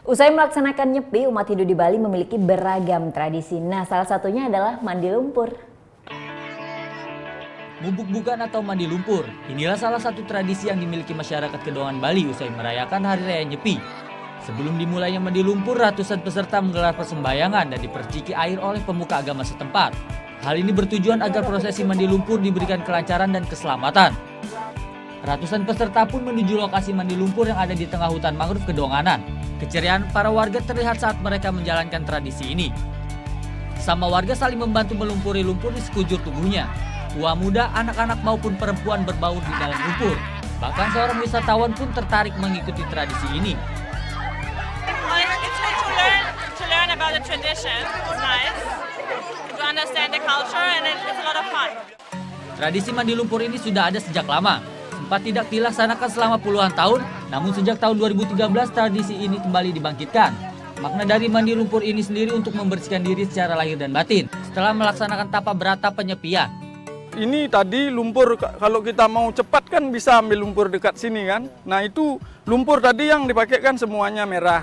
Usai melaksanakan Nyepi, umat Hindu di Bali memiliki beragam tradisi. Nah, salah satunya adalah mandi lumpur. Bubuk-bukan atau mandi lumpur, inilah salah satu tradisi yang dimiliki masyarakat Kedongan Bali usai merayakan Hari Raya Nyepi. Sebelum dimulainya mandi lumpur, ratusan peserta menggelar persembahyangan dan diperciki air oleh pemuka agama setempat. Hal ini bertujuan agar prosesi mandi lumpur diberikan kelancaran dan keselamatan. Ratusan peserta pun menuju lokasi mandi lumpur yang ada di tengah hutan mangrove Kedonganan. Keceriaan para warga terlihat saat mereka menjalankan tradisi ini. Sama warga saling membantu melumpuri lumpur di sekujur tubuhnya. Tua muda, anak-anak maupun perempuan berbaur di dalam lumpur. Bahkan seorang wisatawan pun tertarik mengikuti tradisi ini. To learn about the tradition, it's nice. To understand the culture and it's a lot of fun. Tradisi mandi lumpur ini sudah ada sejak lama. Sempat tidak dilaksanakan selama puluhan tahun, namun sejak tahun 2013 tradisi ini kembali dibangkitkan. Makna dari mandi lumpur ini sendiri untuk membersihkan diri secara lahir dan batin setelah melaksanakan tapa berata penyepian. Ini tadi lumpur, kalau kita mau cepat kan bisa ambil lumpur dekat sini kan. Nah itu lumpur tadi yang dipakai kan semuanya merah.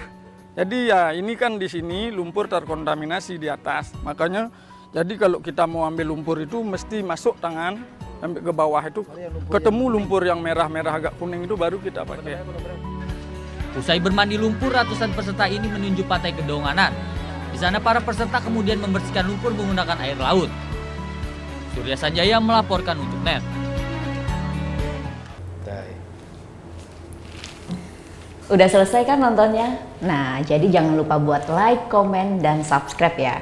Jadi ya ini kan di sini lumpur terkontaminasi di atas. Makanya jadi kalau kita mau ambil lumpur itu mesti masuk tangan sampai ke bawah itu ketemu lumpur yang merah-merah agak kuning itu baru kita pakai. Usai bermandi lumpur, ratusan peserta ini menuju pantai Kedonganan. Di sana para peserta kemudian membersihkan lumpur menggunakan air laut. Surya Sanjaya melaporkan untuk NET. Udah selesai kan nontonnya? Nah, jadi jangan lupa buat like, komen, dan subscribe ya.